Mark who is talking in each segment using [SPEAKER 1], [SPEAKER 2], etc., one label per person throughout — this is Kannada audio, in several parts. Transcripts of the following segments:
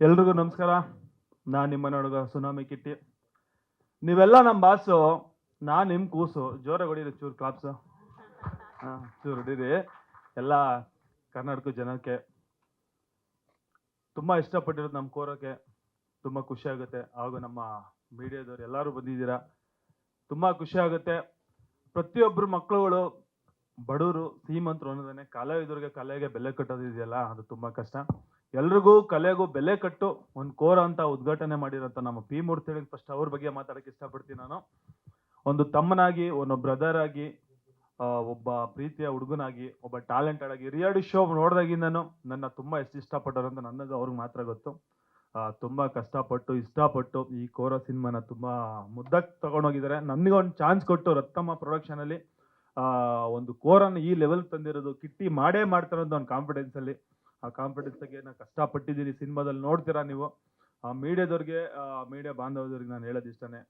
[SPEAKER 1] ಎಲ್ರಿಗೂ ನಮಸ್ಕಾರ. ನಾನು ನಿಮ್ಮ ನೋಡುಗ ಸುನಾಮಿ ಕಿಟ್ಟಿ. ನೀವೆಲ್ಲ ನಮ್ಮ ಬಾಸು, ನಾನು ನಿಮ್ಮ ಕೂಸು. ಜೋರಾಗಿ ಹೊಡೀರಿ ಚೂರು ಕ್ಲಾಪ್ಸು. ಚೂರು ಹೊಡೀರಿ. ಎಲ್ಲ ಕರ್ನಾಟಕ ಜನಕ್ಕೆ ತುಂಬ ಇಷ್ಟಪಟ್ಟಿರೋದು ನಮ್ಮ ಕೋರಕ್ಕೆ ತುಂಬ ಖುಷಿ ಆಗುತ್ತೆ. ಹಾಗೂ ನಮ್ಮ ಮೀಡಿಯಾದವ್ರು ಎಲ್ಲರೂ ಬಂದಿದ್ದೀರಾ, ತುಂಬ ಖುಷಿ ಆಗುತ್ತೆ. ಪ್ರತಿಯೊಬ್ಬರು ಮಕ್ಕಳುಗಳು ಬಡವರು ಶ್ರೀಮಂತರು ಅನ್ನೋದನ್ನೇ ಕಲಾವಿದರಿಗೆ ಕಲೆಗೆ ಬೆಲೆ ಕಟ್ಟೋದಿದೆಯಲ್ಲ, ಅದು ತುಂಬ ಕಷ್ಟ. ಎಲ್ರಿಗೂ ಕಲೆಗೂ ಬೆಲೆ ಕಟ್ಟು ಒಂದು ಕೋರ ಅಂತ ಉದ್ಘಾಟನೆ ಮಾಡಿರೋಂಥ ನಮ್ಮ ಪಿ ಮೂರ್ತಿ ಫಸ್ಟ್ ಅವ್ರ ಬಗ್ಗೆ ಮಾತಾಡಕ್ಕೆ ಇಷ್ಟಪಡ್ತೀನಿ. ನಾನು ಒಂದು ತಮ್ಮನಾಗಿ, ಒಂದು ಬ್ರದರ್ ಆಗಿ, ಒಬ್ಬ ಪ್ರೀತಿಯ ಹುಡುಗನಾಗಿ, ಒಬ್ಬ ಟ್ಯಾಲೆಂಟೆಡ್ ಆಗಿ ರಿಯಾಲಿಟಿ ಶೋ ನೋಡಿದಾಗಿಂದನು ನನ್ನ ತುಂಬ ಎಷ್ಟು ಇಷ್ಟಪಟ್ಟರು ಅಂತ ನನಗೆ ಅವ್ರಿಗೆ ಮಾತ್ರ ಗೊತ್ತು. ತುಂಬ ಕಷ್ಟಪಟ್ಟು ಇಷ್ಟಪಟ್ಟು ಈ ಕೋರ ಸಿನಿಮಾನ ತುಂಬ ಮುದ್ದಕ್ಕೆ ತಗೊಂಡೋಗಿದ್ದಾರೆ. ನನಗೆ ಒಂದು ಚಾನ್ಸ್ ಕೊಟ್ಟು ರತ್ತಮ್ಮ ಪ್ರೊಡಕ್ಷನಲ್ಲಿ ಒಂದು ಕೋರನ್ನು ಈ ಲೆವೆಲ್ ತಂದಿರೋದು ಕಿಟ್ಟಿ ಮಾಡೇ ಮಾಡ್ತಾರೋದು ಒಂದು ಕಾನ್ಫಿಡೆನ್ಸಲ್ಲಿ. ಆ ಕಾನ್ಫಿಡೆನ್ಸ್ಗೆ ನಾನು ಕಷ್ಟಪಟ್ಟಿದ್ದೀನಿ. ಸಿನಿಮಾದಲ್ಲಿ ನೋಡ್ತೀರಾ ನೀವು. ಮೀಡಿಯಾದವ್ರಿಗೆ, ಮೀಡಿಯಾ ಬಾಂಧವರಿಗೆ ನಾನು ಹೇಳೋದು ಇಷ್ಟನೇ.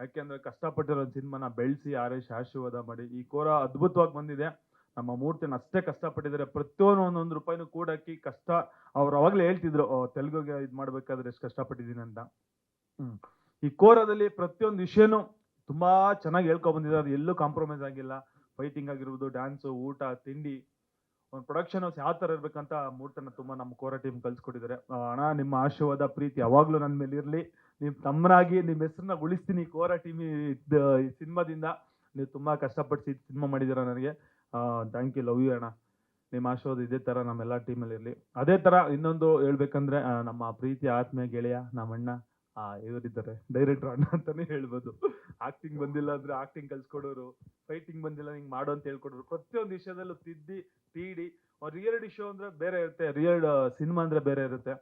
[SPEAKER 1] ಯಾಕೆಂದ್ರೆ ಕಷ್ಟಪಟ್ಟಿರೋ ಸಿನಿಮಾನ ಬೆಳೆಸಿ ಆರೈಸಿ ಆಶೀರ್ವಾದ ಮಾಡಿ ಈ ಕೋರ ಅದ್ಭುತವಾಗಿ ಬಂದಿದೆ. ನಮ್ಮ ಮೂರ್ತಿನ ಅಷ್ಟೇ ಕಷ್ಟಪಟ್ಟಿದ್ದಾರೆ. ಪ್ರತಿಯೊಂದು ಒಂದೊಂದು ರೂಪಾಯಿನೂ ಕೂಡಾಕಿ ಕಷ್ಟ. ಅವ್ರು ಅವಾಗಲೇ ಹೇಳ್ತಿದ್ರು ತೆಲುಗುಗೆ ಇದು ಮಾಡ್ಬೇಕಾದ್ರೆ ಎಷ್ಟು ಕಷ್ಟಪಟ್ಟಿದ್ದೀನಿ ಅಂತ. ಈ ಕೋರದಲ್ಲಿ ಪ್ರತಿಯೊಂದು ವಿಷಯನೂ ತುಂಬಾ ಚೆನ್ನಾಗಿ ಹೇಳ್ಕೊಂಡ್ ಬಂದಿದ್ದಾರೆ. ಎಲ್ಲೂ ಕಾಂಪ್ರಮೈಸ್ ಆಗಿಲ್ಲ. ಫೈಟಿಂಗ್ ಆಗಿರ್ಬೋದು, ಡ್ಯಾನ್ಸು, ಊಟ, ತಿಂಡಿ, ಒಂದು ಪ್ರೊಡಕ್ಷನ್ ಹೌಸ್ ಯಾವ ಥರ ಇರ್ಬೇಕಂತ ಮೂರ್ತನ ತುಂಬ ನಮ್ಮ ಕೋರ ಟೀಮ್ ಕಲ್ಸ್ಕೊಟ್ಟಿದ್ದಾರೆ. ಅಣ್ಣ, ನಿಮ್ಮ ಆಶೀರ್ವಾದ ಪ್ರೀತಿ ಯಾವಾಗಲೂ ನನ್ನ ಮೇಲೆ ಇರಲಿ. ನಿಮ್ಮ ತಮ್ಮನಾಗಿ ನಿಮ್ಮ ಹೆಸರನ್ನ ಉಳಿಸ್ತೀನಿ ಕೋರ ಟೀಮ್ ಈ ಸಿನಿಮಾದಿಂದ. ನೀವು ತುಂಬ ಕಷ್ಟಪಟ್ಟು ಸಿನಿಮಾ ಮಾಡಿದ್ದೀರ. ನನಗೆ ಥ್ಯಾಂಕ್ ಯು, ಲವ್ ಯು ಅಣ್ಣ. ನಿಮ್ಮ ಆಶೀರ್ವಾದ ಇದೇ ಥರ ನಮ್ಮೆಲ್ಲ ಟೀಮಲ್ಲಿ ಇರಲಿ. ಅದೇ ಥರ ಇನ್ನೊಂದು ಹೇಳ್ಬೇಕಂದ್ರೆ, ನಮ್ಮ ಪ್ರೀತಿ ಆತ್ಮೀಯ ಗೆಳೆಯ ನಮ್ಮಣ್ಣ ಇವರಿದ್ದಾರೆ, ಡೈರೆಕ್ಟರ್ ಅಣ್ಣ ಅಂತಾನೆ ಹೇಳ್ಬೋದು. ಆಕ್ಟಿಂಗ್ ಬಂದಿಲ್ಲ ಅಂದ್ರೆ ಆಕ್ಟಿಂಗ್ ಕಲ್ಸ್ಕೊಡೋರು, ಫೈಟಿಂಗ್ ಬಂದಿಲ್ಲ ಹಿಂಗೆ ಮಾಡೋ ಅಂತ ಹೇಳ್ಕೊಡೋರು, ಪ್ರತಿಯೊಂದು ವಿಷಯದಲ್ಲೂ ತಿದ್ದಿ ತೀಡಿ. ರಿಯಾಲಿಟಿ ಶೋ ಅಂದ್ರೆ ಬೇರೆ ಇರುತ್ತೆ, ಸಿನಿಮಾ ಅಂದ್ರೆ ಬೇರೆ ಇರುತ್ತೆ.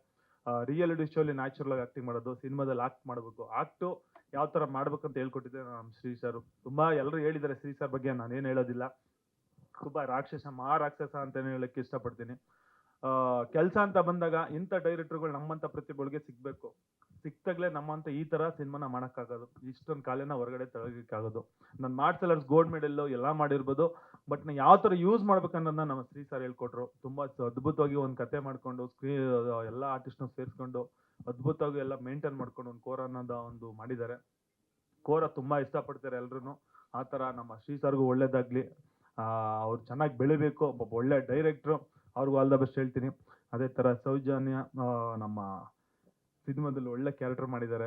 [SPEAKER 1] ರಿಯಾಲಿಟಿ ಶೋ ಅಲ್ಲಿ ನ್ಯಾಚುರಲ್ ಆಗಿ ಆಕ್ಟಿಂಗ್ ಮಾಡೋದು, ಸಿನಿಮಾದಲ್ಲಿ ಆಕ್ಟ್ ಮಾಡಬೇಕು. ಆಕ್ಟು ಯಾವ ತರ ಮಾಡ್ಬೇಕಂತ ಹೇಳ್ಕೊಟ್ಟಿದ್ದೆ ನಮ್ಮ ಶ್ರೀ ಸರ್. ತುಂಬಾ ಎಲ್ಲರೂ ಹೇಳಿದ್ದಾರೆ ಶ್ರೀ ಸರ್ ಬಗ್ಗೆ, ನಾನೇನು ಹೇಳೋದಿಲ್ಲ. ತುಂಬಾ ರಾಕ್ಷಸ, ಮಹಾರಾಕ್ಷಸ ಅಂತಾನೆ ಹೇಳಕ್ಕೆ ಇಷ್ಟಪಡ್ತೀನಿ. ಕೆಲಸ ಅಂತ ಬಂದಾಗ ಇಂಥ ಡೈರೆಕ್ಟರ್ಗಳು ನಮ್ಮಂತ ಪ್ರತಿಭೆಗಳಿಗೆ ಸಿಗ್ಬೇಕು. ಸಿಕ್ತಾಗ್ಲೇ ನಮ್ಮಂತ ಈ ತರ ಸಿನಿಮಾನ ಮಾಡಕ್ಕಾಗೋದು, ಇಷ್ಟೊಂದು ಕಾಲೇನ ಹೊರಗಡೆ ತಗೋಕ್ಕಾಗೋದು. ನಾನು ಮಾರ್ಷಲ್ ಗೋಲ್ಡ್ ಮೆಡಲ್ ಎಲ್ಲ ಮಾಡಿರ್ಬೋದು, ಬಟ್ ನಾ ಯಾವ ತರ ಯೂಸ್ ಮಾಡ್ಬೇಕನ್ನೋದನ್ನ ನಮ್ಮ ಶ್ರೀ ಸರ್ ಹೇಳ್ಕೊಟ್ರು. ತುಂಬಾ ಅದ್ಭುತವಾಗಿ ಒಂದು ಕತೆ ಮಾಡ್ಕೊಂಡು ಎಲ್ಲ ಆರ್ಟಿಸ್ಟ್ನ ಸೇರಿಸ್ಕೊಂಡು ಅದ್ಭುತವಾಗಿ ಎಲ್ಲ ಮೇಂಟೈನ್ ಮಾಡ್ಕೊಂಡು ಒಂದು ಕೋರ ಅನ್ನೋದ ಒಂದು ಮಾಡಿದ್ದಾರೆ. ಕೋರ ತುಂಬಾ ಇಷ್ಟಪಡ್ತಾರೆ ಎಲ್ರು. ಆ ತರ ನಮ್ಮ ಶ್ರೀ ಸರ್ಗೂ ಒಳ್ಳೇದಾಗ್ಲಿ. ಅವ್ರು ಚೆನ್ನಾಗಿ ಬೆಳಿಬೇಕು. ಒಬ್ಬ ಒಳ್ಳೆ ಡೈರೆಕ್ಟ್ರು, ಅವ್ರಿಗೂ ಆಲ್ ದ ಬೆಸ್ಟ್ ಹೇಳ್ತೀನಿ. ಅದೇ ತರ ಸೌಜನ್ಯ ನಮ್ಮ ಸಿನಿಮಾದಲ್ಲಿ ಒಳ್ಳೆ ಕ್ಯಾರೆಕ್ಟರ್ ಮಾಡಿದ್ದಾರೆ,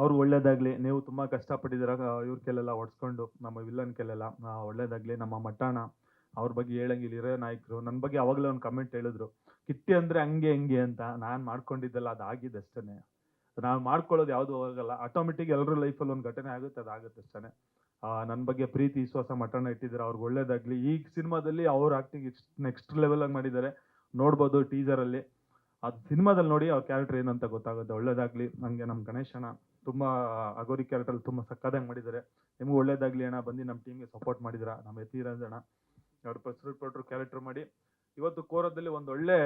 [SPEAKER 1] ಅವ್ರು ಒಳ್ಳೇದಾಗ್ಲಿ. ನೀವು ತುಂಬಾ ಕಷ್ಟಪಟ್ಟಿದ್ದೀರ ಇವ್ರ ಕೆಲೆಲ್ಲ ಹೊಡ್ಸ್ಕೊಂಡು, ನಮ್ಮ ವಿಲ್ಲನ್ ಕೆಲೆಲ್ಲ ಒಳ್ಳೇದಾಗ್ಲಿ. ನಮ್ಮ ಮಟ್ಟಣ ಅವ್ರ ಬಗ್ಗೆ ಹೇಳಂಗಿಲ್ಲ, ಹಿರಿಯ ನಾಯಕರು. ನನ್ನ ಬಗ್ಗೆ ಅವಾಗಲೇ ಒಂದು ಕಮೆಂಟ್ ಹೇಳಿದ್ರು, ಕಿಟ್ಟಿ ಅಂದ್ರೆ ಹಂಗೆ ಹಿಂಗೆ ಅಂತ. ನಾನು ಮಾಡ್ಕೊಂಡಿದ್ದಲ್ಲ, ಅದಾಗಿದೆ ಅಷ್ಟೇ. ನಾವು ಮಾಡ್ಕೊಳ್ಳೋದು ಯಾವುದು ಹೋಗಲ್ಲ, ಆಟೋಮೆಟಿಕ್ ಎಲ್ಲರೂ ಲೈಫಲ್ಲಿ ಒಂದು ಘಟನೆ ಆಗುತ್ತೆ, ಅದಾಗುತ್ತೆ ಅಷ್ಟೇ. ನನ್ನ ಬಗ್ಗೆ ಪ್ರೀತಿ ವಿಶ್ವಾಸ ಮಟ್ಟಣ ಇಟ್ಟಿದ್ದಾರೆ, ಅವ್ರಿಗೆ ಒಳ್ಳೇದಾಗ್ಲಿ. ಈ ಸಿನಿಮಾದಲ್ಲಿ ಅವ್ರ ಆಕ್ಟಿಂಗ್ ನೆಕ್ಸ್ಟ್ ಲೆವೆಲ್ ಆಗಿ ಮಾಡಿದ್ದಾರೆ, ನೋಡ್ಬೋದು ಟೀಸರ್ ಅಲ್ಲಿ. ಅದು ಸಿನಿಮಾದಲ್ಲಿ ನೋಡಿ ಅವ್ರ ಕ್ಯಾರೆಕ್ಟರ್ ಏನಂತ ಗೊತ್ತಾಗುತ್ತೆ. ಒಳ್ಳೇದಾಗ್ಲಿ. ನನಗೆ ನಮ್ಮ ಗಣೇಶಣ್ಣ ತುಂಬಾ ಅಗೋರಿ ಕ್ಯಾರೆಕ್ಟರ್ ತುಂಬಾ ಸಕ್ಕದಾಗಿ ಮಾಡಿದ್ದಾರೆ. ನಿಮ್ಗೆ ಒಳ್ಳೇದಾಗ್ಲಿ ಅಣ್ಣ. ಬಂದು ನಮ್ಮ ಟೀಮ್ಗೆ ಸಪೋರ್ಟ್ ಮಾಡಿದ್ರ. ನಮ್ಮ ಯತಿರಾಜಣ್ಣ ಅವ್ರ ಕೊಟ್ಟರು ಕ್ಯಾರೆಕ್ಟರ್ ಮಾಡಿ. ಇವತ್ತು ಕೋರದಲ್ಲಿ ಒಂದು ಒಳ್ಳೆ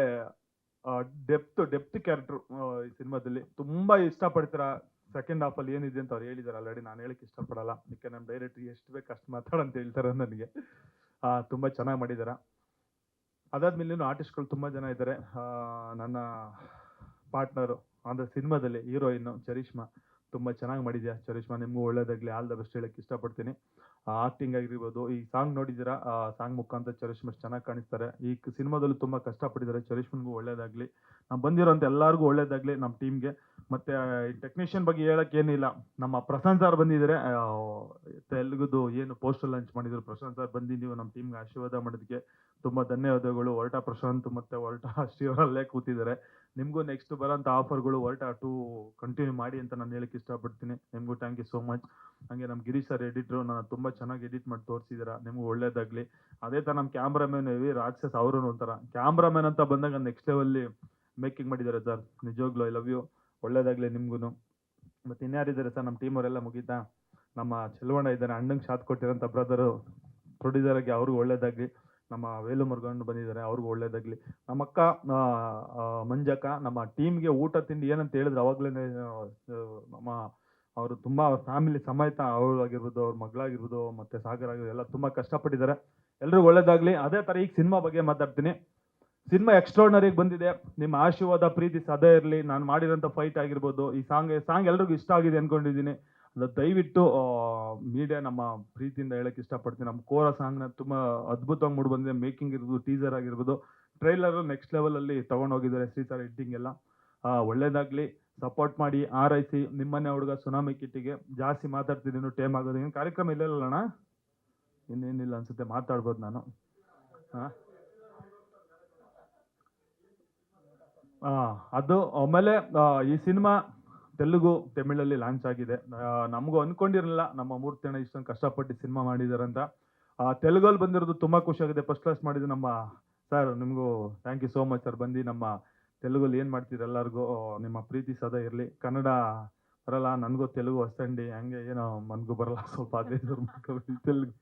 [SPEAKER 1] ಡೆಪ್ತ್ ಕ್ಯಾರೆಕ್ಟರ್ ಈ ಸಿನಿಮಾದಲ್ಲಿ ತುಂಬಾ ಇಷ್ಟಪಡ್ತೀರಾ. ಸೆಕೆಂಡ್ ಹಾಫ್ ಅಲ್ಲಿ ಏನಿದೆ ಅಂತ ಅವ್ರು ಹೇಳಿದಾರೆ ಆಲ್ರೆಡಿ, ನಾನು ಹೇಳಕ್ ಇಷ್ಟಪಡಲ್ಲ. ಅದಕ್ಕೆ ನಮ್ಮ ಡೈರೆಕ್ಟರ್ ಎಷ್ಟು ಬೇಕು ಅಷ್ಟು ಮಾತಾಡಂತ ಹೇಳ್ತಾರೆ ನನಗೆ. ತುಂಬಾ ಚೆನ್ನಾಗಿ ಮಾಡಿದಾರ. ಅದಾದ್ಮೇಲೆ ಆರ್ಟಿಸ್ಟ್ಗಳು ತುಂಬಾ ಜನ ಇದ್ದಾರೆ. ನನ್ನ ಪಾರ್ಟ್ನರು ಅಂದ್ರೆ ಸಿನಿಮಾದಲ್ಲಿ ಹೀರೋಯಿನ್ ಚರಿಷ್ಮಾ ತುಂಬಾ ಚೆನ್ನಾಗಿ ಮಾಡಿದ್ಯಾ ಚರಿಷ್ಮಾ. ನಿಮ್ಗೂ ಒಳ್ಳೇದಾಗ್ಲಿ, ಆಲ್ ದ ಬೆಸ್ಟ್ ಹೇಳಕ್ ಇಷ್ಟಪಡ್ತೀನಿ. ಆಕ್ಟಿಂಗ್ ಆಗಿರ್ಬೋದು, ಈ ಸಾಂಗ್ ನೋಡಿದ್ದೀರಾ, ಸಾಂಗ್ ಮುಖಾಂತರ ಚರಿಷ್ಮಾ ಚೆನ್ನಾಗಿ ಕಾಣಿಸ್ತಾರೆ. ಈ ಸಿನಿಮಾದಲ್ಲೂ ತುಂಬಾ ಕಷ್ಟಪಟ್ಟಿದ್ದಾರೆ. ಚರಿಷ್ಮನ್ಗೂ ಒಳ್ಳೇದಾಗ್ಲಿ. ನಾವು ಬಂದಿರೋಂಥ ಎಲ್ಲರಿಗೂ ಒಳ್ಳೇದಾಗ್ಲಿ, ನಮ್ಮ ಟೀಮ್ಗೆ. ಮತ್ತೆ ಈ ಟೆಕ್ನಿಷಿಯನ್ ಬಗ್ಗೆ ಹೇಳಕ್ ಏನಿಲ್ಲ, ನಮ್ಮ ಪ್ರಶಾಂತ್ ಸರ್ ಬಂದಿದ್ದಾರೆ. ತೆಲುಗುದು ಏನು ಪೋಸ್ಟರ್ ಲಾಂಚ್ ಮಾಡಿದ್ರು, ಪ್ರಶಾಂತ್ ಸರ್ ಬಂದು ನೀವು ನಮ್ಮ ಟೀಮ್ಗೆ ಆಶೀರ್ವಾದ ಮಾಡೋದಕ್ಕೆ ತುಂಬಾ ಧನ್ಯವಾದಗಳು. ಹೊರಟ ಪ್ರಶಾಂತ್ ಮತ್ತೆ ಹೊರಟ ಶ್ರೀವರಲ್ಲೇ ಕೂತಿದ್ದಾರೆ. ನಿಮಗೂ ನೆಕ್ಸ್ಟ್ ಬರೋಂಥ ಆಫರ್ಗಳು ಹೊರಟ 2 ಕಂಟಿನ್ಯೂ ಮಾಡಿ ಅಂತ ನಾನು ಹೇಳಕ್ ಇಷ್ಟಪಡ್ತೀನಿ. ನಿಮಗೂ ಥ್ಯಾಂಕ್ ಯು ಸೋ ಮಚ್. ಹಂಗೆ ನಮ್ಮ ಗಿರೀಶ್ ಸರ್ ಎಡಿಟ್ರು, ನಾನು ತುಂಬಾ ಚೆನ್ನಾಗಿ ಎಡಿಟ್ ಮಾಡಿ ತೋರಿಸಿದ್ದೀರಾ, ನಿಮಗೂ ಒಳ್ಳೇದಾಗ್ಲಿ. ಅದೇ ತರ ನಮ್ಮ ಕ್ಯಾಮ್ರಾಮನ್ ರಾಕ್ಷಸ್, ಅವರು ಒಂಥರ ಕ್ಯಾಮ್ರಾಮನ್ ಅಂತ ಬಂದಾಗ ನೆಕ್ಸ್ಟ್ ಲೆವೆಲ್ಲಿ ಮೇಕಿಂಗ್ ಮಾಡಿದ್ದಾರೆ ಸರ್. ನಿಜವಾಗ್ಲೂ ಐ ಲವ್ ಯು. ಒಳ್ಳೇದಾಗ್ಲಿ ನಿಮ್ಗೂ. ಮತ್ತೆ ಇನ್ಯಾರಿದ್ದಾರೆ ಸರ್ ನಮ್ಮ ಟೀಮ್ ಅವರೆಲ್ಲ ಮುಗೀತಾ? ನಮ್ಮ ಚೆಲುವಣ್ಣ ಇದ್ದಾರೆ, ಅಣ್ಣಂಗೆ ಶಾತ್ ಕೊಟ್ಟಿರೋಂಥ ಬ್ರದರು ಪ್ರೊಡ್ಯೂಸರ್ ಆಗಿ, ಅವ್ರಿಗೂ ಒಳ್ಳೇದಾಗ್ಲಿ. ನಮ್ಮ ವೇಲು ಮುರುಗನ್ ಬಂದಿದ್ದಾರೆ, ಅವ್ರಿಗೂ ಒಳ್ಳೇದಾಗ್ಲಿ. ನಮ್ಮ ಅಕ್ಕ ಮಂಜಕ್ಕ ನಮ್ಮ ಟೀಮ್ಗೆ ಊಟ ತಿಂಡಿ ಏನಂತ ಹೇಳಿದ್ರು ಅವಾಗ್ಲೇ ನಮ್ಮ ಅವರು ತುಂಬಾ ಅವ್ರ ಫ್ಯಾಮಿಲಿ ಸಮೇತ, ಅವಳಾಗಿರ್ಬೋದು, ಅವ್ರ ಮಗಳಾಗಿರ್ಬೋದು, ಮತ್ತೆ ಸಾಗರ್ ಆಗಿರ್ಬೋದು, ಎಲ್ಲ ತುಂಬಾ ಕಷ್ಟಪಟ್ಟಿದ್ದಾರೆ. ಎಲ್ರಿಗೂ ಒಳ್ಳೇದಾಗ್ಲಿ. ಅದೇ ತರ ಈಗ ಸಿನಿಮಾ ಬಗ್ಗೆ ಮಾತಾಡ್ತೀನಿ. ಸಿನಿಮಾ ಎಕ್ಸ್ಟ್ರಾರ್ಡನರಿಗೆ ಬಂದಿದೆ. ನಿಮ್ಮ ಆಶೀರ್ವಾದ ಪ್ರೀತಿ ಸದಾ ಇರಲಿ. ನಾನು ಮಾಡಿರೋಂಥ ಫೈಟ್ ಆಗಿರ್ಬೋದು, ಈ ಸಾಂಗ್ ಎಲ್ರಿಗೂ ಇಷ್ಟ ಆಗಿದೆ ಅನ್ಕೊಂಡಿದ್ದೀನಿ. ದಯವಿಟ್ಟು ಮೀಡಿಯಾ ನಮ್ಮ ಪ್ರೀತಿಯಿಂದ ಹೇಳಕ್ ಇಷ್ಟಪಡ್ತೀನಿ. ನಮ್ಮ ಕೋರ ಸಾಂಗ್ನ ತುಂಬಾ ಅದ್ಭುತವಾಗಿ ಮೂಡಿ ಬಂದಿದೆ. ಮೇಕಿಂಗ್ ಇರ್ಬೋದು, ಟೀಸರ್ ಆಗಿರ್ಬೋದು, ಟ್ರೈಲರ್ ನೆಕ್ಸ್ಟ್ ಲೆವೆಲ್ ಅಲ್ಲಿ ತಗೊಂಡೋಗಿದ್ದಾರೆ ಶ್ರೀಸರ್ ಎಡಿಟಿಂಗ್ ಎಲ್ಲ. ಒಳ್ಳೇದಾಗ್ಲಿ, ಸಪೋರ್ಟ್ ಮಾಡಿ, ಆರೈಸಿ. ನಿಮ್ಮನೆ ಹುಡುಗ ಸುನಾಮಿ ಕಿಟ್ಟಿಗೆ. ಜಾಸ್ತಿ ಮಾತಾಡ್ತಿದ್ದೀನಿ, ಟೈಮ್ ಆಗೋದು. ಏನು ಕಾರ್ಯಕ್ರಮ ಇಲ್ಲ ಅಣ್ಣ, ಇನ್ನೇನಿಲ್ಲ ಅನ್ಸುತ್ತೆ, ಮಾತಾಡ್ಬೋದು ನಾನು. ಅದು ಆಮೇಲೆ ಈ ಸಿನಿಮಾ ತೆಲುಗು ತಮಿಳಲ್ಲಿ ಲಾಂಚ್ ಆಗಿದೆ. ನಮಗೂ ಅನ್ಕೊಂಡಿರಲಿಲ್ಲ ನಮ್ಮ ಮೂರ್ತಿ ಅಣ್ಣ ಇಷ್ಟೊಂದು ಕಷ್ಟಪಟ್ಟು ಸಿನಿಮಾ ಮಾಡಿದಾರಂತ. ತೆಲುಗಲ್ಲಿ ಬಂದಿರೋದು ತುಂಬಾ ಖುಷಿ ಆಗಿದೆ. ಫಸ್ಟ್ ಕ್ಲಾಸ್ ಮಾಡಿದ್ದು ನಮ್ಮ ಸರ್. ನಿಮಗೂ thank you so much sir. ಬಂದು ನಮ್ಮ ತೆಲುಗಲ್ಲಿ ಏನು ಮಾಡ್ತೀರಿ ಎಲ್ಲರಿಗೂ ನಿಮ್ಮ ಪ್ರೀತಿ ಸದಾ ಇರಲಿ. ಕನ್ನಡ ಬರಲ್ಲ, ನನಗೂ ತೆಲುಗು ಹೊಸಂಡಿ, ಹಂಗೆ ಏನೋ ಮನ್ಗೂ ಬರಲ್ಲ ಸ್ವಲ್ಪ, ಅದೇ ತೆಲುಗು.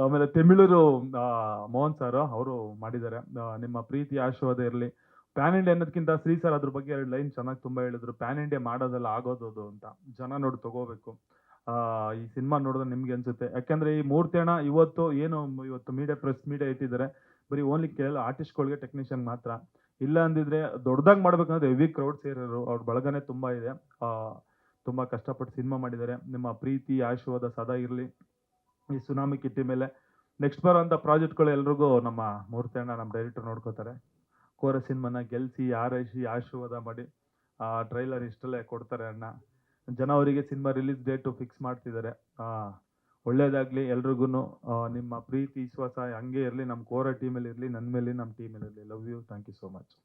[SPEAKER 1] ಆಮೇಲೆ ತಮಿಳರು ಮೋಹನ್ ಸರ್ ಅವರು ಮಾಡಿದ್ದಾರೆ. ನಿಮ್ಮ ಪ್ರೀತಿ ಆಶೀರ್ವಾದ ಇರಲಿ. ಪ್ಯಾನ್ ಇಂಡಿಯಾ ಅನ್ನೋದಕ್ಕಿಂತ ಶ್ರೀ ಸರ್ ಅದ್ರ ಬಗ್ಗೆ 2 ಲೈನ್ ಚೆನ್ನಾಗಿ ತುಂಬಾ ಹೇಳಿದ್ರು. ಪ್ಯಾನ್ ಇಂಡಿಯಾ ಮಾಡೋದಲ್ಲ, ಆಗೋದು ಅಂತ. ಜನ ನೋಡಿ ತಗೋಬೇಕು. ಈ ಸಿನಿಮಾ ನೋಡಿದ್ರೆ ನಿಮ್ಗೆ ಅನ್ಸುತ್ತೆ. ಯಾಕಂದ್ರೆ ಈ ಮೂರ್ತಿ ಅಣ್ಣ ಇವತ್ತು ಮೀಡಿಯಾ ಪ್ರೆಸ್ ಮೀಡಿಯಾ ಇಟ್ಟಿದ್ದಾರೆ, ಬರೀ ಓನ್ಲಿ ಕೇಳೋ ಆರ್ಟಿಸ್ಟ್ಗಳಿಗೆ, ಟೆಕ್ನಿಷಿಯನ್ ಮಾತ್ರ. ಇಲ್ಲ ಅಂದಿದ್ರೆ ದೊಡ್ಡದಾಗಿ ಮಾಡ್ಬೇಕಂದ್ರೆ ಹೆವಿ ಕ್ರೌಡ್ ಸೇರೋರು. ಅವ್ರ ಬಳಗನೆ ತುಂಬಾ ಇದೆ. ತುಂಬಾ ಕಷ್ಟಪಟ್ಟು ಸಿನಿಮಾ ಮಾಡಿದ್ದಾರೆ. ನಿಮ್ಮ ಪ್ರೀತಿ ಆಶೀರ್ವಾದ ಸದಾ ಇರಲಿ ಈ ಸುನಾಮಿ ಕಿಟ್ಟಿ ಮೇಲೆ. ನೆಕ್ಸ್ಟ್ ಬರೋಂಥ ಪ್ರಾಜೆಕ್ಟ್ಗಳು ಎಲ್ರಿಗೂ ನಮ್ಮ ಮೂರ್ತಿ ಅಣ್ಣ, ನಮ್ಮ ಡೈರೆಕ್ಟರ್ ನೋಡ್ಕೋತಾರೆ. ಕೋರ ಸಿನಿಮಾನ ಗೆಲ್ಸಿ, ಆರೈಸಿ, ಆಶೀರ್ವಾದ ಮಾಡಿ. ಟ್ರೈಲರ್ ಇಷ್ಟಲ್ಲೇ ಕೊಡ್ತಾರೆ ಅಣ್ಣ. ಜನವರಿಗೆ ಸಿನಿಮಾ ರಿಲೀಸ್ ಡೇಟು ಫಿಕ್ಸ್ ಮಾಡ್ತಿದ್ದಾರೆ. ಒಳ್ಳೇದಾಗ್ಲಿ ಎಲ್ರಿಗೂ. ನಿಮ್ಮ ಪ್ರೀತಿ ವಿಶ್ವಾಸ ಹಂಗೆ ಇರಲಿ. ನಮ್ಮ ಕೋರ ಟೀಮಲ್ಲಿ ಇರಲಿ, ನನ್ನ ಮೇಲೆ, ನಮ್ಮ ಟೀಮಲ್ಲಿ ಇರಲಿ. Love you. Thank you so much.